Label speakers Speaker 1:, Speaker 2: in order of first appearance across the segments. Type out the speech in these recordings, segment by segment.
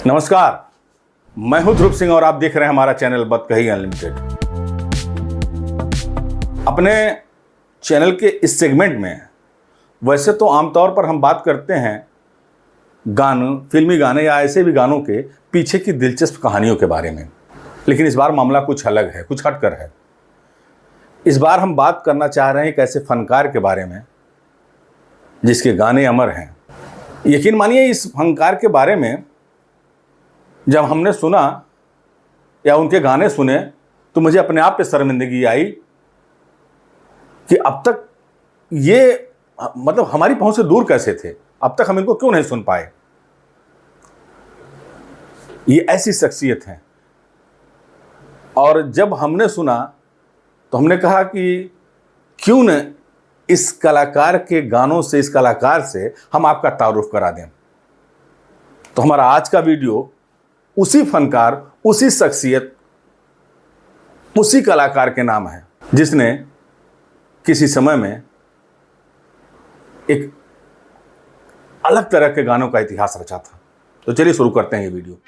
Speaker 1: नमस्कार, मैं हूं ध्रुव सिंह और आप देख रहे हैं हमारा चैनल बात कही अनलिमिटेड। अपने चैनल के इस सेगमेंट में वैसे तो आमतौर पर हम बात करते हैं गानों, फिल्मी गाने या ऐसे भी गानों के पीछे की दिलचस्प कहानियों के बारे में, लेकिन इस बार मामला कुछ अलग है, कुछ हटकर है। इस बार हम बात करना चाह रहे हैं एक ऐसे फनकार के बारे में जिसके गाने अमर हैं। यकीन मानिए, इस फनकार के बारे में जब हमने सुना या उनके गाने सुने तो मुझे अपने आप पे शर्मिंदगी आई कि अब तक ये हमारी पहुंच से दूर कैसे थे, अब तक हम इनको क्यों नहीं सुन पाए। ये ऐसी शख्सियत है और जब हमने सुना तो हमने कहा कि क्यों न इस कलाकार के गानों से, इस कलाकार से हम आपका तारुफ करा दें। तो हमारा आज का वीडियो उसी फनकार, उसी शख्सियत, उसी कलाकार के नाम है जिसने किसी समय में एक अलग तरह के गानों का इतिहास रचा था। तो चलिए शुरू करते हैं ये वीडियो।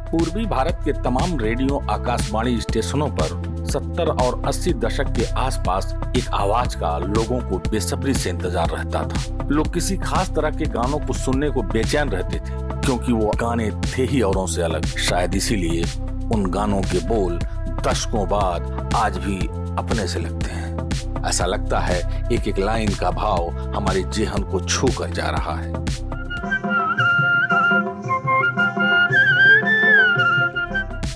Speaker 1: पूर्वी भारत के तमाम रेडियो आकाशवाणी स्टेशनों पर 70 और 80 दशक के आसपास एक आवाज का लोगों को बेसब्री से इंतजार रहता था। लोग किसी खास तरह के गानों को सुनने को बेचैन रहते थे क्योंकि वो गाने थे ही औरों से अलग। शायद इसीलिए उन गानों के बोल दशकों बाद आज भी अपने से लगते हैं। ऐसा लगता है एक एक लाइन का भाव हमारे जेहन को छू कर जा रहा है।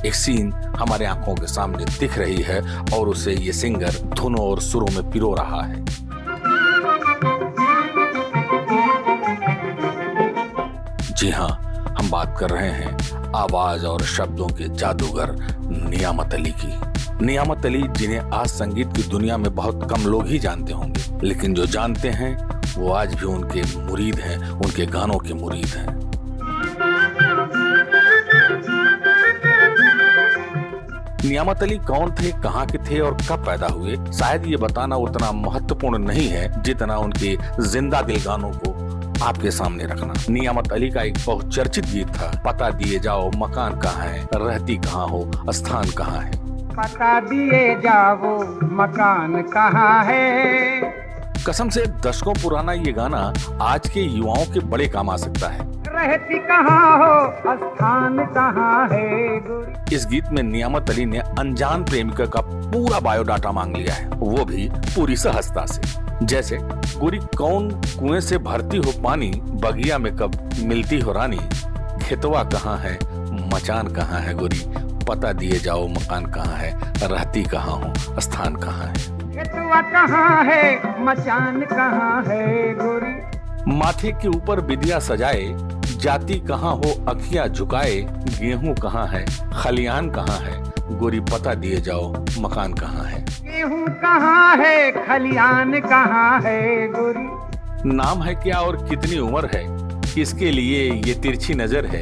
Speaker 1: एक सीन हमारे आंखों के सामने दिख रही है और उसे ये सिंगर धुनों और सुरों में पिरो रहा है। जी हाँ, हम बात कर रहे हैं आवाज और शब्दों के जादूगर नियामत अली की। नियामत अली, जिन्हें आज संगीत की दुनिया में बहुत कम लोग ही जानते होंगे, लेकिन जो जानते हैं वो आज भी उनके मुरीद हैं, उनके गानों के मुरीद हैं। नियामत अली कौन थे, कहाँ के थे और कब पैदा हुए, शायद ये बताना उतना महत्वपूर्ण नहीं है जितना उनके जिंदा दिल गानों को आपके सामने रखना। नियामत अली का एक बहुचर्चित गीत था, पता दिए जाओ मकान कहाँ है, रहती कहाँ हो, स्थान कहाँ है।
Speaker 2: पता दिए जाओ मकान कहाँ है।
Speaker 1: कसम से दशकों पुराना ये गाना आज के युवाओं के बड़े काम आ सकता है।
Speaker 2: रहती कहाँ हो, स्थान कहाँ है।
Speaker 1: इस गीत में नियामत अली ने अनजान प्रेमिका का पूरा बायोडाटा मांग लिया है, वो भी पूरी सहजता से। जैसे गोरी कौन कुएं से भरती हो पानी, बगिया में कब मिलती हो रानी, खेतवा कहाँ है, मचान कहाँ है गोरी, पता दिए जाओ मकान कहाँ है, रहती कहाँ हो, स्थान कहाँ है।
Speaker 2: खेतवा कहाँ है, मचान कहाँ है गोरी।
Speaker 1: माथे के ऊपर बिदिया सजाए, जाती कहाँ हो अखियां झुकाए, गेहूं कहाँ है, खलियान कहाँ है, गोरी पता दिए जाओ मकान कहाँ है।
Speaker 2: गेहूं कहाँ है, खलियान कहाँ है गोरी।
Speaker 1: नाम है क्या और कितनी उम्र है, किसके लिए ये तिरछी नजर है,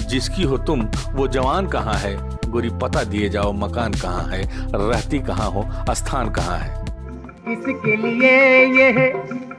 Speaker 1: जिसकी हो तुम वो जवान कहाँ है, गोरी पता दिए जाओ मकान कहाँ है, रहती कहाँ हो, स्थान कहाँ है।
Speaker 2: किसके लिए ये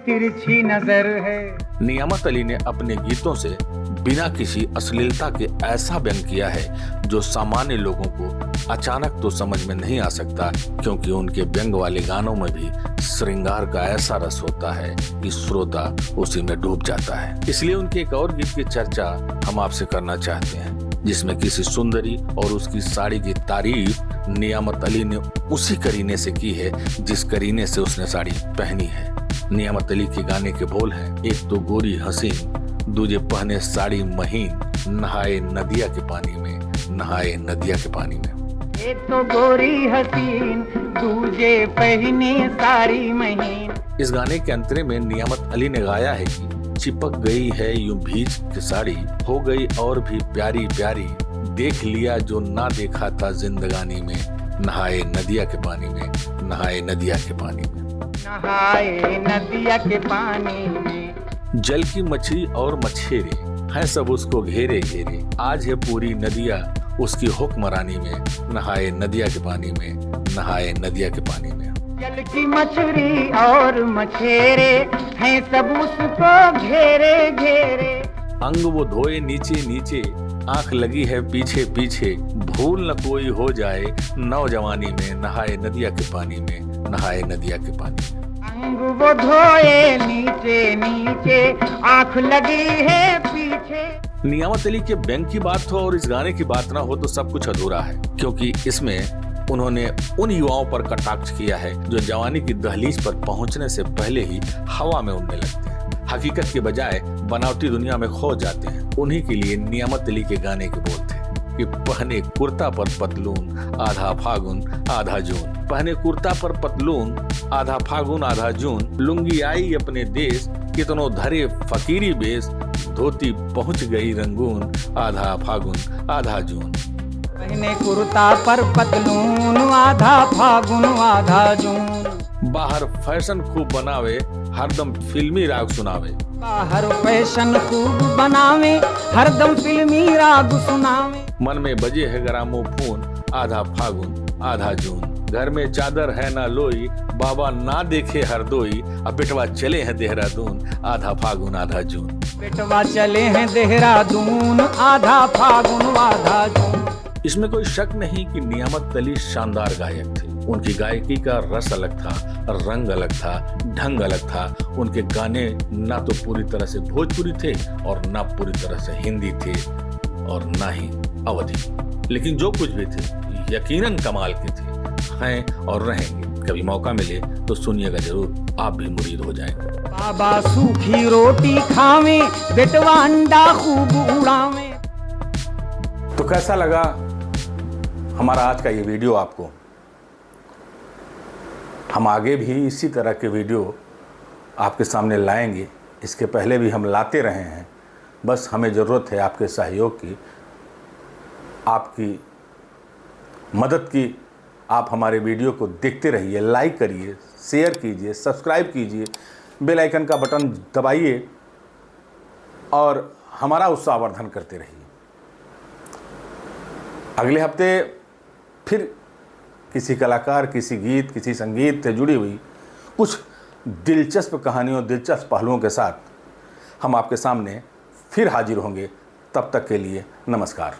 Speaker 2: तिरछी नजर है।
Speaker 1: नियामत अली ने अपने गीतों से बिना किसी अश्लीलता के ऐसा व्यंग किया है जो सामान्य लोगों को अचानक तो समझ में नहीं आ सकता, क्योंकि उनके व्यंग वाले गानों में भी श्रृंगार का ऐसा रस होता है कि श्रोता उसी में डूब जाता है। इसलिए उनके एक और गीत की चर्चा हम आपसे करना चाहते हैं, जिसमें किसी सुंदरी और उसकी साड़ी की तारीफ नियामत अली ने उसी करीने से की है जिस करीने से उसने साड़ी पहनी है। नियामत अली के गाने के बोल हैं, एक तो गोरी हसीन, दूजे पहने साड़ी महीन, नहाए नदिया के पानी में, नहाए नदिया के पानी में।
Speaker 2: एक तो गोरी हसीन, दूजे पहने साड़ी महीन।
Speaker 1: इस गाने के अंतरे में नियामत अली ने गाया है कि चिपक गई है यूं भीज की साड़ी, हो गई और भी प्यारी प्यारी, देख लिया जो ना देखा था जिंदगानी में, नहाए नदिया के पानी में, नहाए नदिया के पानी में,
Speaker 2: नहाए नदिया के पानी में।
Speaker 1: जल की मछली और मछेरे हैं सब उसको घेरे घेरे, आज है पूरी नदिया उसकी हुक्मरानी में, नहाए नदिया के पानी में, नहाए नदिया के पानी में।
Speaker 2: जल की मछली और मछेरे हैं सब उसको घेरे घेरे।
Speaker 1: अंग वो धोए नीचे नीचे, आंख लगी है पीछे पीछे, भूल न कोई हो जाए नौजवानी में, नहाए नदिया के पानी में, नहाए नदिया के पानी में।
Speaker 2: अंग वो धोए नीचे नीचे, आंख लगी है पीछे।
Speaker 1: नियामत अली के बैंक की बात हो और इस गाने की बात ना हो तो सब कुछ अधूरा है, क्योंकि इसमें उन्होंने उन युवाओं पर कटाक्ष किया है जो जवानी की दहलीज पर पहुंचने से पहले ही हवा में उड़ने लगते हैं, हकीकत के बजाय बनावटी दुनिया में खो जाते हैं। उन्हीं के लिए नियामत अली के गाने के बोल थे कि पहने कुर्ता पर पतलून, आधा फागुन आधा जून। पहने कुर्ता पर पतलून, आधा फागुन आधा जून, लुंगी आई अपने देश, कितनों धरे फकीरी बेस, धोती पहुंच गई रंगून, आधा फागुन आधा जून।
Speaker 2: पहने कुर्ता पर पतलून, आधा फागुन आधा जून।
Speaker 1: बाहर फैशन खूब बनावे, हरदम फिल्मी राग सुनावे।
Speaker 2: बाहर फैशन खूब बनावे, हरदम फिल्मी राग सुनावे।
Speaker 1: मन में बजे है ग्रामोफोन, आधा फागुन आधा जून। घर में चादर है ना लोई, बाबा ना देखे हरदोई, अब बेटवा चले हैं देहरादून, आधा फागुन आधा जून।
Speaker 2: बेटवा चले हैं देहरादून, आधा फागुन आधा जून।
Speaker 1: इसमें कोई शक नहीं कि नियामत अली शानदार गायक थे। उनकी गायकी का रस अलग था, रंग अलग था, ढंग अलग था। उनके गाने ना तो पूरी तरह से भोजपुरी थे और ना पूरी तरह से हिंदी थे और ना ही अवधी, लेकिन जो कुछ भी थे यकीनन कमाल के थे, हैं और रहेंगे। कभी मौका मिले तो सुनिएगा जरूर, आप भी मुरीद हो जाएंगे।
Speaker 2: बाबा सूखी रोटी खावे, बेटवा अंडा खूब उड़ावे।
Speaker 1: तो कैसा लगा हमारा आज का ये वीडियो आपको? हम आगे भी इसी तरह के वीडियो आपके सामने लाएंगे। इसके पहले भी हम लाते रहे हैं, बस हमें ज़रूरत है आपके सहयोग की, आपकी मदद की। आप हमारे वीडियो को देखते रहिए, लाइक करिए, शेयर कीजिए, सब्सक्राइब कीजिए, बेल आइकन का बटन दबाइए और हमारा उत्साहवर्धन करते रहिए। अगले हफ्ते फिर किसी कलाकार, किसी गीत, किसी संगीत से जुड़ी हुई कुछ दिलचस्प कहानियों, दिलचस्प पहलुओं के साथ हम आपके सामने फिर हाजिर होंगे। तब तक के लिए नमस्कार।